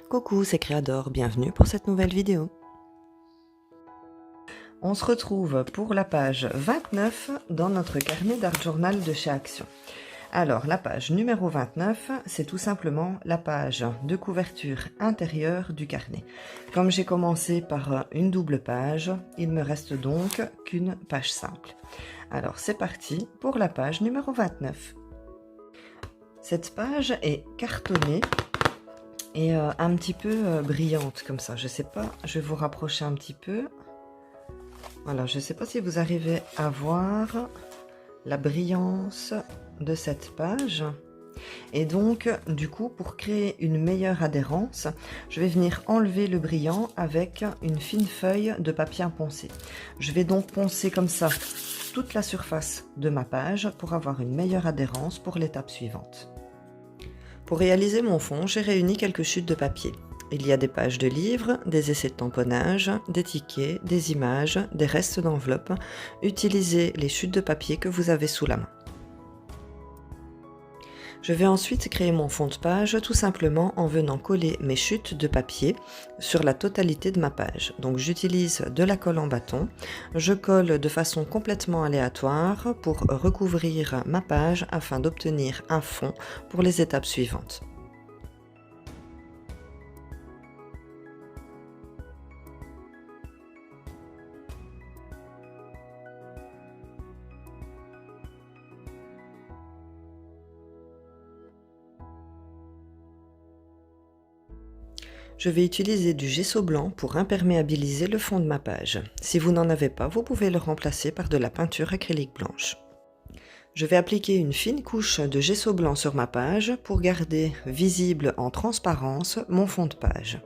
Coucou, c'est Créador, bienvenue pour cette nouvelle vidéo. On se retrouve pour la page 29 dans notre carnet d'art journal de chez Action. Alors, la page numéro 29, c'est tout simplement la page de couverture intérieure du carnet. Comme j'ai commencé par une double page, il me reste donc qu'une page simple. Alors, c'est parti pour la page numéro 29. Cette page est cartonnée et un petit peu brillante comme ça. Je sais pas, je vais vous rapprocher un petit peu. Voilà, je ne sais pas si vous arrivez à voir la brillance de cette page. Et donc, du coup, pour créer une meilleure adhérence, je vais venir enlever le brillant avec une fine feuille de papier à poncer. Je vais donc poncer comme ça toute la surface de ma page pour avoir une meilleure adhérence pour l'étape suivante. Pour réaliser mon fond, j'ai réuni quelques chutes de papier. Il y a des pages de livres, des essais de tamponnage, des tickets, des images, des restes d'enveloppes. Utilisez les chutes de papier que vous avez sous la main. Je vais ensuite créer mon fond de page tout simplement en venant coller mes chutes de papier sur la totalité de ma page. Donc j'utilise de la colle en bâton. Je colle de façon complètement aléatoire pour recouvrir ma page afin d'obtenir un fond pour les étapes suivantes. Je vais utiliser du gesso blanc pour imperméabiliser le fond de ma page. Si vous n'en avez pas, vous pouvez le remplacer par de la peinture acrylique blanche. Je vais appliquer une fine couche de gesso blanc sur ma page pour garder visible en transparence mon fond de page.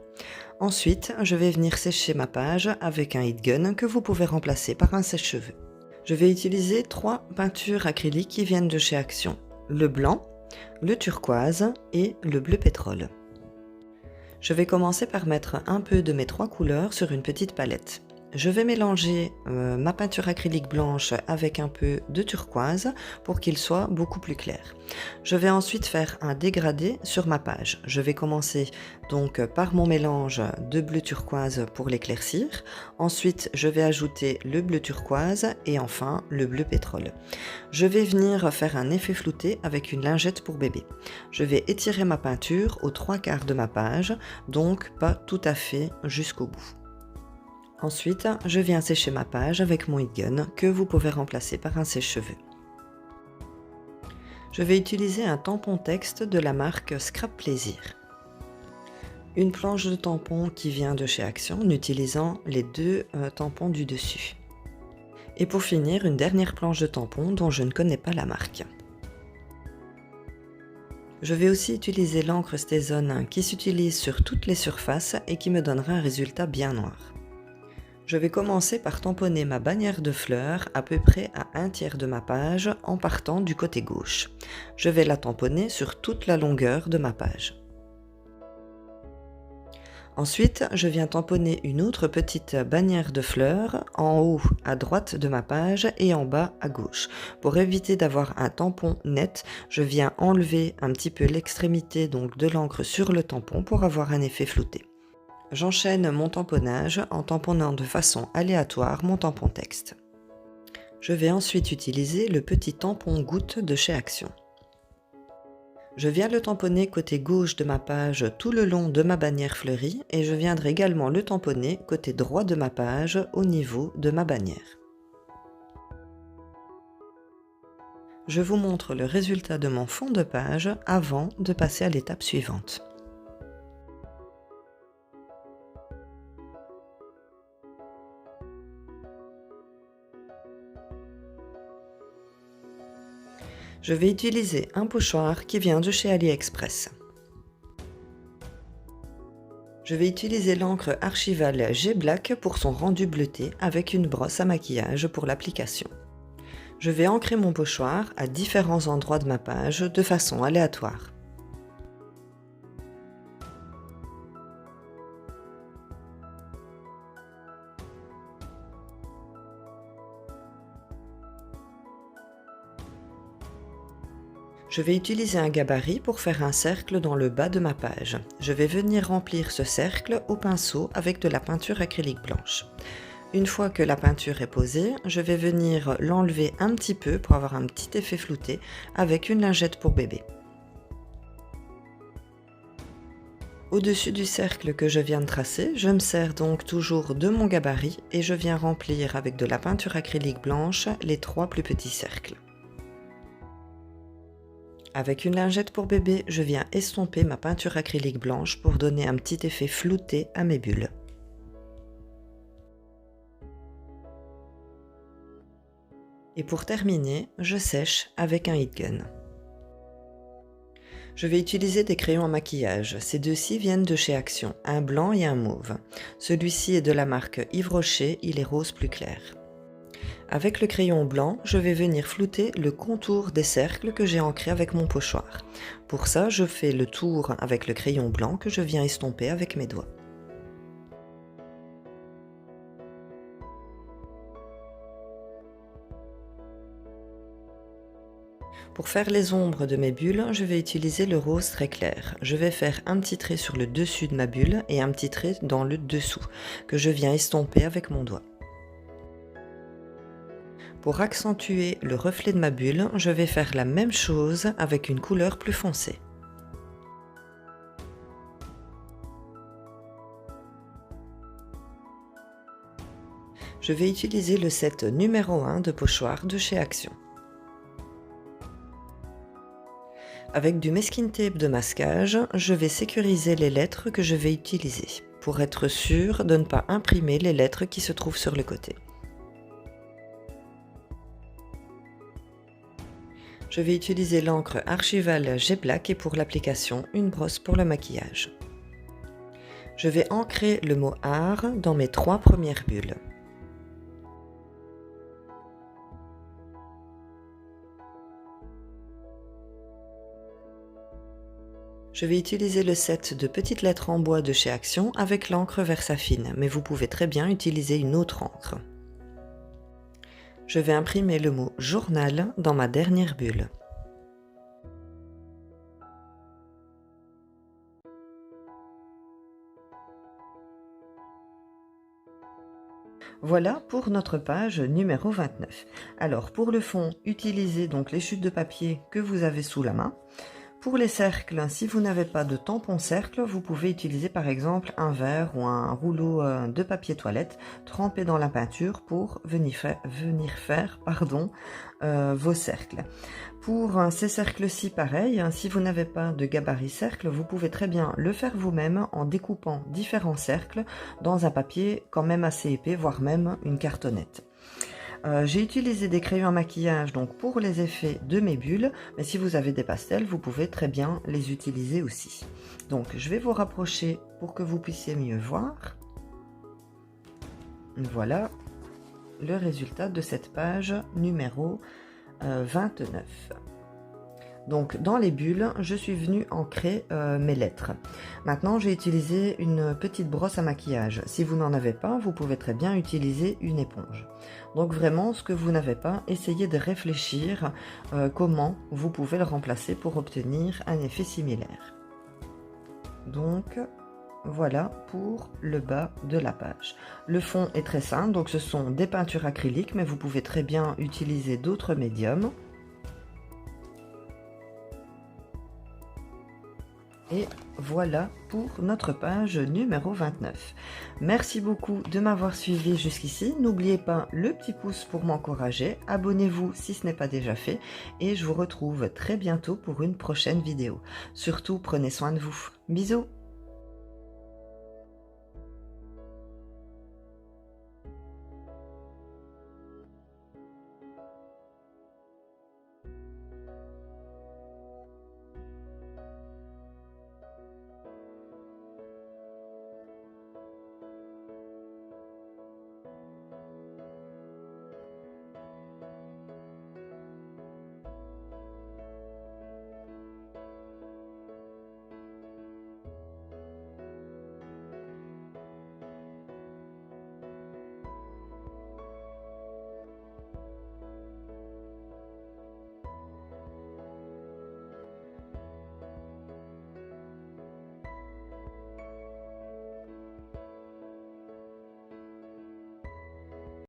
Ensuite, je vais venir sécher ma page avec un heat gun que vous pouvez remplacer par un sèche-cheveux. Je vais utiliser 3 peintures acryliques qui viennent de chez Action: le blanc, le turquoise et le bleu pétrole. Je vais commencer par mettre un peu de mes 3 couleurs sur une petite palette. Je vais mélanger ma peinture acrylique blanche avec un peu de turquoise pour qu'il soit beaucoup plus clair. Je vais ensuite faire un dégradé sur ma page. Je vais commencer donc par mon mélange de bleu turquoise pour l'éclaircir. Ensuite, je vais ajouter le bleu turquoise et enfin le bleu pétrole. Je vais venir faire un effet flouté avec une lingette pour bébé. Je vais étirer ma peinture aux 3/4 de ma page, donc pas tout à fait jusqu'au bout. Ensuite, je viens sécher ma page avec mon heat gun que vous pouvez remplacer par un sèche-cheveux. Je vais utiliser un tampon texte de la marque Scrap Plaisir. Une planche de tampon qui vient de chez Action en utilisant les 2 tampons du dessus. Et pour finir, une dernière planche de tampon dont je ne connais pas la marque. Je vais aussi utiliser l'encre Stézone qui s'utilise sur toutes les surfaces et qui me donnera un résultat bien noir. Je vais commencer par tamponner ma bannière de fleurs à peu près à 1/3 de ma page en partant du côté gauche. Je vais la tamponner sur toute la longueur de ma page. Ensuite, je viens tamponner une autre petite bannière de fleurs en haut à droite de ma page et en bas à gauche. Pour éviter d'avoir un tampon net, je viens enlever un petit peu l'extrémité donc de l'encre sur le tampon pour avoir un effet flouté. J'enchaîne mon tamponnage en tamponnant de façon aléatoire mon tampon texte. Je vais ensuite utiliser le petit tampon goutte de chez Action. Je viens le tamponner côté gauche de ma page tout le long de ma bannière fleurie et je viendrai également le tamponner côté droit de ma page au niveau de ma bannière. Je vous montre le résultat de mon fond de page avant de passer à l'étape suivante. Je vais utiliser un pochoir qui vient de chez AliExpress. Je vais utiliser l'encre archivale G-Black pour son rendu bleuté avec une brosse à maquillage pour l'application. Je vais ancrer mon pochoir à différents endroits de ma page de façon aléatoire. Je vais utiliser un gabarit pour faire un cercle dans le bas de ma page. Je vais venir remplir ce cercle au pinceau avec de la peinture acrylique blanche. Une fois que la peinture est posée, je vais venir l'enlever un petit peu pour avoir un petit effet flouté avec une lingette pour bébé. Au-dessus du cercle que je viens de tracer, je me sers donc toujours de mon gabarit et je viens remplir avec de la peinture acrylique blanche les 3 plus petits cercles. Avec une lingette pour bébé, je viens estomper ma peinture acrylique blanche pour donner un petit effet flouté à mes bulles. Et pour terminer, je sèche avec un heat gun. Je vais utiliser des crayons à maquillage. Ces deux-ci viennent de chez Action, un blanc et un mauve. Celui-ci est de la marque Yves Rocher, il est rose plus clair. Avec le crayon blanc, je vais venir flouter le contour des cercles que j'ai ancrés avec mon pochoir. Pour ça, je fais le tour avec le crayon blanc que je viens estomper avec mes doigts. Pour faire les ombres de mes bulles, je vais utiliser le rose très clair. Je vais faire un petit trait sur le dessus de ma bulle et un petit trait dans le dessous, que je viens estomper avec mon doigt. Pour accentuer le reflet de ma bulle, je vais faire la même chose avec une couleur plus foncée. Je vais utiliser le set numéro 1 de pochoir de chez Action. Avec du masking tape de masquage, je vais sécuriser les lettres que je vais utiliser, pour être sûr de ne pas imprimer les lettres qui se trouvent sur le côté. Je vais utiliser l'encre Archival G-Black et pour l'application, une brosse pour le maquillage. Je vais ancrer le mot art dans mes 3 premières bulles. Je vais utiliser le set de petites lettres en bois de chez Action avec l'encre Versafine, mais vous pouvez très bien utiliser une autre encre. Je vais imprimer le mot journal dans ma dernière bulle. Voilà pour notre page numéro 29. Alors pour le fond, utilisez donc les chutes de papier que vous avez sous la main. Pour les cercles, si vous n'avez pas de tampon cercle, vous pouvez utiliser par exemple un verre ou un rouleau de papier toilette trempé dans la peinture pour venir faire vos cercles. Pour ces cercles-ci, pareil, si vous n'avez pas de gabarit cercle, vous pouvez très bien le faire vous-même en découpant différents cercles dans un papier quand même assez épais, voire même une cartonnette. J'ai utilisé des crayons à maquillage donc pour les effets de mes bulles, mais si vous avez des pastels, vous pouvez très bien les utiliser aussi. Donc je vais vous rapprocher pour que vous puissiez mieux voir. Voilà le résultat de cette page numéro 29. Donc dans les bulles, je suis venue ancrer mes lettres. Maintenant, j'ai utilisé une petite brosse à maquillage. Si vous n'en avez pas, vous pouvez très bien utiliser une éponge. Donc vraiment, ce que vous n'avez pas, essayez de réfléchir comment vous pouvez le remplacer pour obtenir un effet similaire. Donc voilà pour le bas de la page. Le fond est très simple, donc ce sont des peintures acryliques, mais vous pouvez très bien utiliser d'autres médiums. Et voilà pour notre page numéro 29. Merci beaucoup de m'avoir suivi jusqu'ici. N'oubliez pas le petit pouce pour m'encourager. Abonnez-vous si ce n'est pas déjà fait. Et je vous retrouve très bientôt pour une prochaine vidéo. Surtout, prenez soin de vous. Bisous!